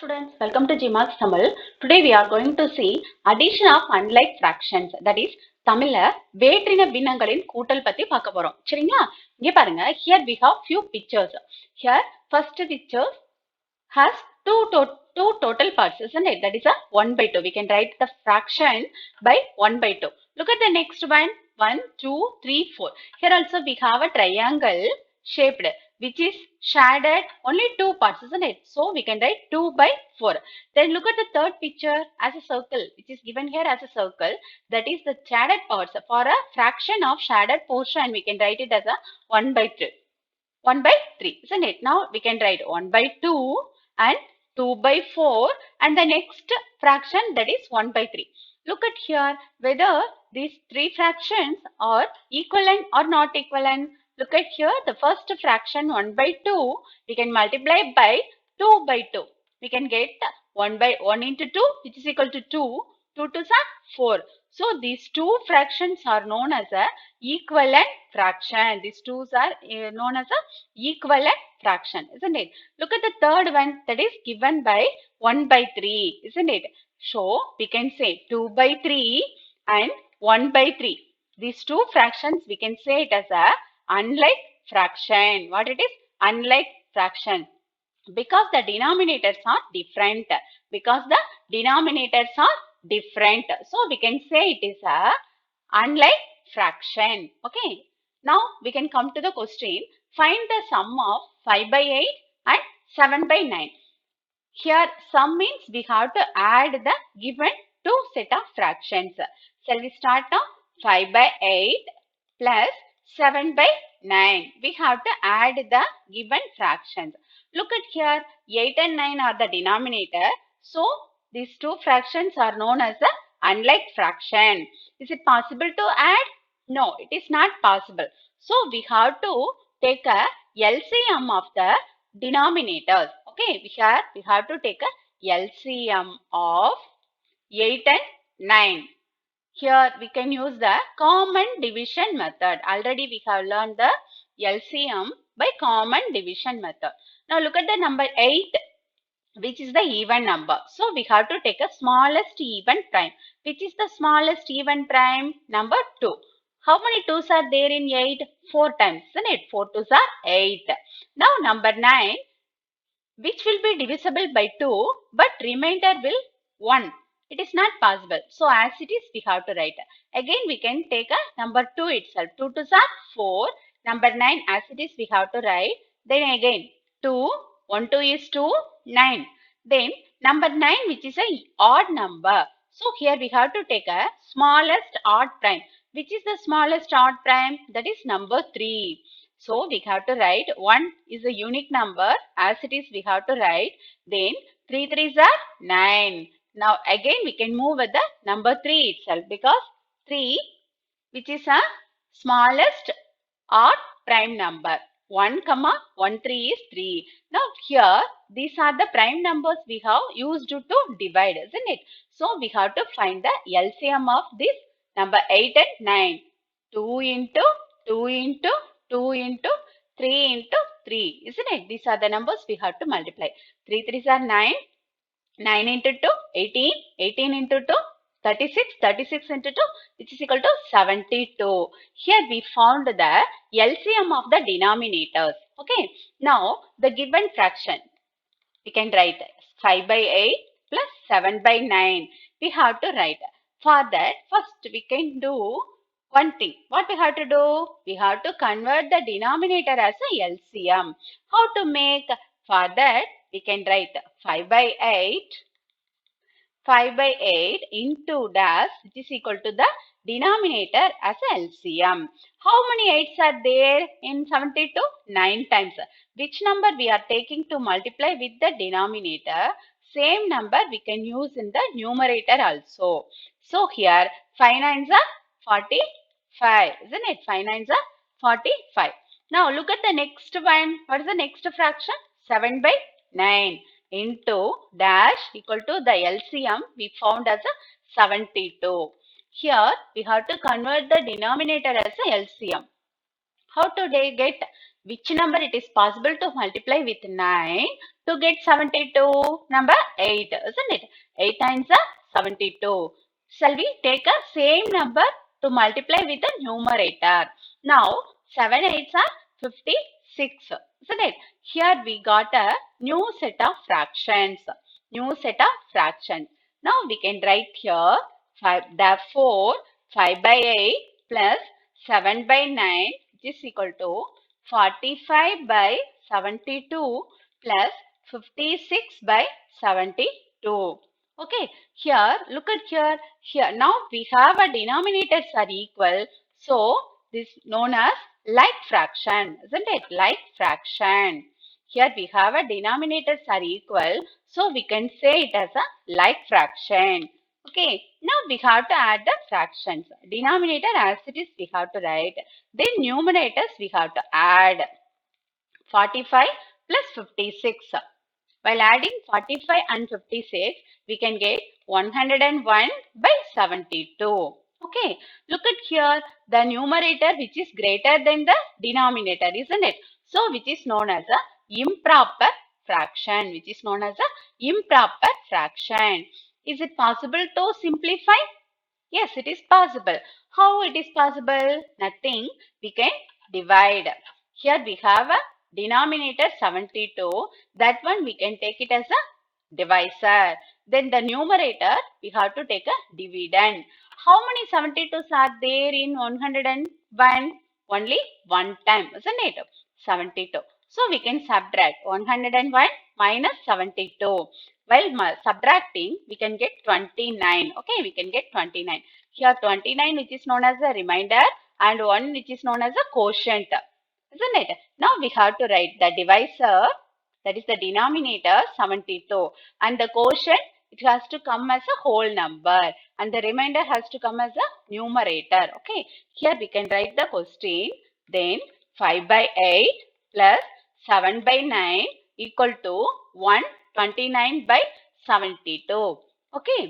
students, welcome to GMathsTamil. Today we are going to see addition of unlike fractions. That is, தமிழ்ல வேற்றின பின்னங்களின் கூட்டல் பத்தி பார்க்க போறோம். சரிங்களா? இங்க பாருங்க. Here we have few pictures. Here first picture has two total parts, isn't it? That is a 1 by 2. We can write the fraction by 1 by 2. Look at the next one. 1, 2, 3, 4. Here also we have a triangle shaped which is shaded only two parts, isn't it? So we can write 2 by 4. Then look at the third picture as a circle which is given here as a circle. That is the shaded parts. For a fraction of shaded portion we can write it as a 1 by 3. 1 by 3, isn't it? Now we can write 1 by 2 and 2 by 4 and the next fraction that is 1 by 3. Look at here whether these three fractions are equivalent or not equivalent. Look at here the first fraction 1 by 2 we can multiply by 2 by 2. We can get 1 by 1 into 2 which is equal to 2. 2 to 4. So these two fractions are known as a equivalent fraction. These two are known as a equivalent fraction, isn't it? Look at the third one that is given by 1 by 3, isn't it? So we can say 2 by 3 and 1 by 3. These two fractions we can say it as a unlike fraction. What it is? Unlike fraction. Because the denominators are different. Because the denominators are different. So we can say it is a unlike fraction. Okay. Now we can come to the question. Find the sum of 5 by 8 and 7 by 9. Here sum means we have to add the given two set of fractions. Shall we start now? 5 by 8 plus 7 by 9. We have to add the given fractions. Look at here, 8 and 9 are the denominator. So, these two fractions are known as the unlike fraction. Is it possible to add? No, it is not possible. So, we have to take a LCM of the denominators. Okay, here we have to take a LCM of 8 and 9. Here we can use the common division method. Already we have learned the LCM by common division method. Now look at the number 8 which is the even number. So we have to take a smallest even prime. Which is the smallest even prime? Number 2. How many 2's are there in 8? 4 times, isn't it? 4 2's are 8. Now number 9 which will be divisible by 2 but remainder will 1. It is not possible. So as it is we have to write. Again we can take a number 2 itself. 2 2's are 4. Number 9 as it is we have to write. Then again 2. 1 2 is 2. 9. Then number 9 which is a odd number. So here we have to take a smallest odd prime. Which is the smallest odd prime? That is number 3. So we have to write 1 is a unique number. As it is we have to write. Then 3 3's are 9. Now again we can move with the number 3 itself because 3 which is a smallest odd prime number. 1 comma 1 3 is 3. Now here these are the prime numbers we have used to divide, isn't it? So we have to find the LCM of this number 8 and 9. 2 into 2 into 2 into 3 into 3, isn't it? These are the numbers we have to multiply. 3 3's are 9. 9 into 2, 18. 18 into 2, 36. 36 into 2, which is equal to 72. Here we found the LCM of the denominators. Okay. Now, the given fraction. We can write 5 by 8 plus 7 by 9. We have to write. For that, first we can do one thing. What we have to do? We have to convert the denominator as a LCM. How to make? For that, we can write 5 by 8 into dash which is equal to the denominator as a LCM. How many 8's are there in 72? 9 times. Which number we are taking to multiply with the denominator? Same number we can use in the numerator also. So here 5 9's are 45, isn't it? 5 9's are 45. Now look at the next one. What is the next fraction? 7 by 9 into dash equal to the LCM we found as a 72. Here we have to convert the denominator as a LCM. How to get? Which number it is possible to multiply with 9 to get 72? Number 8, isn't it? 8 times are 72. Shall we take a same number to multiply with the numerator? Now, 7 8s are 56, isn't it? Here we got a new set of fractions. New set of fractions. Now we can write here 5, therefore 5 by 8 plus 7 by 9 is equal to 45 by 72 plus 56 by 72. Okay, here look at here. Here now we have a denominators are equal, so this known as like fraction, isn't it? Like fraction. Here we have a denominators are equal, so we can say it as a like fraction. Okay, now we have to add the fractions. Denominator as it is we have to write. Then numerators we have to add 45 plus 56. While adding 45 and 56, we can get 101 by 72. Okay, look at here, the numerator which is greater than the denominator, isn't it? So, which is known as a improper fraction, which is known as a improper fraction. Is it possible to simplify? Yes, it is possible. How it is possible? Nothing. We can divide. Here we have a denominator 72. That one we can take it as a divisor. Then the numerator we have to take a dividend. How many 72s are there in 101? Only one time, isn't it? 72. So we can subtract 101 minus 72. While subtracting, we can get 29. Okay, we can get 29. Here 29 which is known as a remainder and 1 which is known as a quotient. Isn't it? Now we have to write the divisor, that is the denominator 72, and the quotient it has to come as a whole number and the remainder has to come as a numerator. Okay, here we can write the question. Then 5 by 8 plus 7 by 9 equal to 129 by 72. Okay.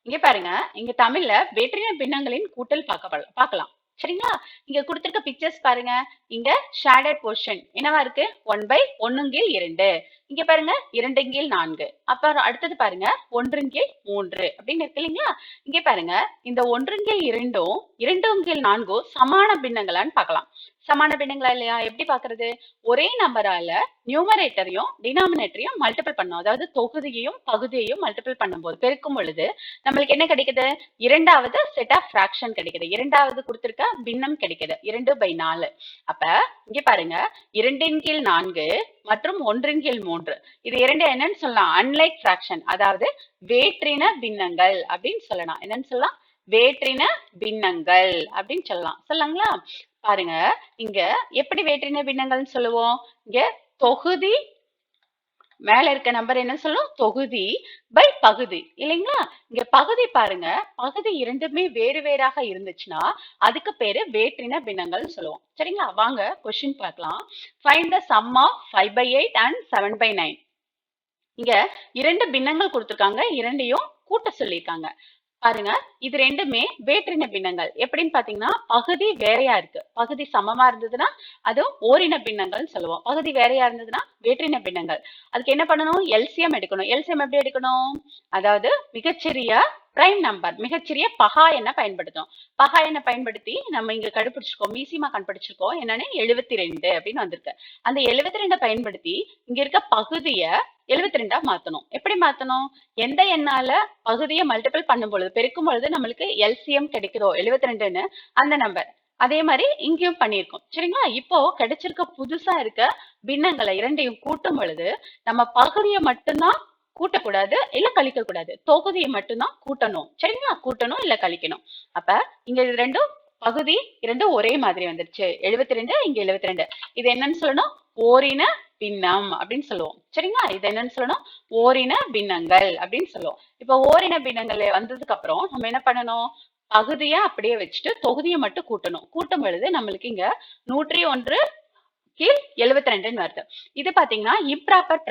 இங்க பாருங்க, இங்க தமிழ்ல வேற்றின பின்னங்களின் கூட்டல் பார்க்கலாம். சரிங்களா? இங்க கொடுத்திருக்க pictures பாருங்க. இங்க ஷேடட் போர்ஷன் என்னவா இருக்கு? 1 by 1 2. இங்க பாருங்க 2 4. அப்புறம் அடுத்தது பாருங்க 1 3 அப்படின்னு இருக்கு இல்லைங்களா? இங்க பாருங்க இந்த 1 2 2 4 சமான பின்னங்களான்னு பார்க்கலாம். சமான பின்னங்களா இல்லையா? எப்படி பார்க்கிறது? ஒரே நம்பரால நியூமரேட்டரையும் டினாமினேட்டரையும் மல்டிபிள் பண்ணும். அதாவது தொகுதியையும் பகுதியையும் மல்டிபிள் பண்ணும்போது பெருக்கும் பொழுது நம்மளுக்கு என்ன கிடைக்குது? இரண்டாவது செட் ஆஃப் ஃபிராக்ஷன் கிடைக்குது. இரண்டாவது கொடுத்திருக்க பின்னம் கிடைக்குது. 2/4. அப்ப இங்க பாருங்க 2/4 மற்றும் 1/3. இது இரண்டு என்னன்னு சொல்லலாம்? அன்லைக் ஃபிராக்ஷன், அதாவது வேற்றின பின்னங்கள் அப்படின்னு சொல்லலாம். என்னன்னு சொல்லலாம்? வேற்றின பின்னங்கள் அப்படின்னு சொல்லலாங்களா? பாருங்க இங்க எப்படி வேற்றின பின்னங்கள்னு சொல்லுவோம்? இங்க தொகுதி மேல இருக்க நம்பர் என்ன சொல்லும்? தொகுதி பை பகுதி இல்லைங்களா? இங்க பகுதி பாருங்க, பகுதி இரண்டுமே வேறு வேறாக இருந்துச்சுன்னா அதுக்கு பேரு வேற்றின பின்னங்கள் சொல்லுவோம். சரிங்களா? வாங்க கொஸ்டின் பார்க்கலாம். Find the sum of 5 by 8 and 7 by 9. இங்க இரண்டு பின்னங்கள் கொடுத்திருக்காங்க, இரண்டையும் கூட்ட சொல்லியிருக்காங்க. பாருங்க இது ரெண்டுமே வேற்றின பின்னங்கள். எப்படின்னு பாத்தீங்கன்னா பகுதி வேறையா இருக்கு. பகுதி சமமா இருந்ததுன்னா அது ஓரின பின்னங்கள் சொல்லுவோம். பகுதி வேறையா இருந்ததுன்னா வேற்றின பின்னங்கள். அதுக்கு என்ன பண்ணணும்? எல்சிஎம் எடுக்கணும். எல்சிஎம் எப்படி எடுக்கணும்? அதாவது மிகச்சிறிய பிரைம் நம்பர், மிகச்சிறிய பகா எண்ணை பயன்படுத்தும். பகா எண்ணை பயன்படுத்தி நம்ம இங்க கண்டுபிடிச்சிருக்கோம், மீசிமா கண்டுபிடிச்சிருக்கோம். என்னன்னு 72 அப்படின்னு வந்திருக்கு. அந்த 72 பயன்படுத்தி இங்க இருக்க பகுதியை 72 மாத்தணும். எப்படி மாத்தணும்? எந்த எண்ணால பகுதியை மல்டிபிள் பண்ணும் பொழுது பெருக்கும் பொழுது நம்மளுக்கு எல்சிஎம் கிடைக்கிறோம் 72ன்னு அந்த நம்பர். அதே மாதிரி இங்கேயும் பண்ணியிருக்கோம். சரிங்களா? இப்போ கிடைச்சிருக்க புதுசா இருக்க பின்னங்களை இரண்டையும் கூட்டும் பொழுது நம்ம பகுதியை மட்டும்தான் கூட்டக்கூடாது, இல்ல கழிக்க கூடாது. தொகுதியை மட்டும்தான் கூட்டணும். சரிங்களா? கூட்டணும் இல்ல கழிக்கணும். அப்ப இங்க இது ரெண்டும் பகுதி இரண்டும் ஒரே மாதிரி வந்துருச்சு. 72 இங்க 72. இது என்னன்னு சொல்லணும்? ஓரின பின்னம் அப்படின்னு சொல்லுவோம். சரிங்களா? இது என்னன்னு சொல்லணும்? ஓரின பின்னங்கள் அப்படின்னு சொல்லுவோம். இப்ப ஓரின பின்னங்கள் வந்ததுக்கு அப்புறம் நம்ம என்ன பண்ணணும்? பகுதியை அப்படியே வச்சுட்டு தொகுதியை மட்டும் கூட்டணும். கூட்டும் பொழுது நம்மளுக்கு இங்க 101 கீழ் 72 வருது. இது பாத்தீங்கன்னா இம்ப்ராப்பர்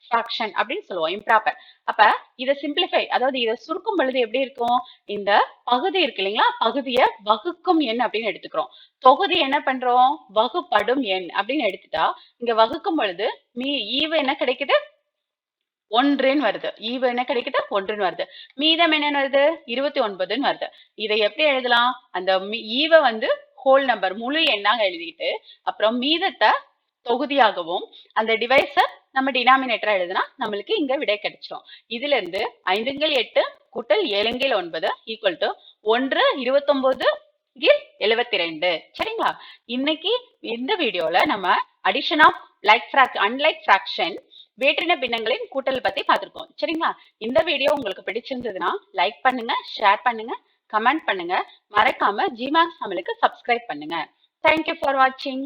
ஃபிராக்ஷன் அப்படின்னு சொல்லுவோம். இம்ப்ராப்பர். அப்ப இதை சிம்பிளிஃபை, அதாவது இதை சுருக்கும் பொழுது எப்படி இருக்கும்? இந்த பகுதி இருக்கு இல்லைங்களா, பகுதியை வகுக்கும் எண் அப்படின்னு எடுத்துக்கிறோம். தொகுதி என்ன பண்றோம்? வகுப்படும் எண் அப்படின்னு எடுத்துட்டா இங்க வகுக்கும் பொழுது ஈவு என்ன கிடைக்குது? 1ன்னு வருது. ஈவு என்ன கிடைக்குது? 1ன்னு வருது. மீதம் என்னன்னு வருது? 29ன்னு வருது. இதை எப்படி எழுதலாம்? அந்த ஈவை வந்து ஹோல் நம்பர், முழு எண்ணாக எழுதிட்டு அப்புறம் மீதத்தை தொகுதியாகவும் அந்த டிவைஸை நம்ம டினாமினேட்டரா எழுதுனா நம்மளுக்கு இங்க விடை கிடைச்சிடும். இதுல இருந்து 5 8 கூட்டல் 7 9 ஈக்குவல் டு 1 29 72. சரிங்களா? இன்னைக்கு இந்த வீடியோல நம்ம அடிஷன் ஆஃப் அன்லைக் ஃபிராக்ஷன் வேற்றின பின்னங்களின் கூட்டல் பத்தி பார்த்திருக்கோம். சரிங்களா? இந்த வீடியோ உங்களுக்கு பிடிச்சிருந்ததுன்னா லைக் பண்ணுங்க, ஷேர் பண்ணுங்க, கமெண்ட் பண்ணுங்க. மறக்காம GMathsTamilக்கு சப்ஸ்கிரைப் பண்ணுங்க. தேங்க்யூ ஃபார் வாட்சிங்.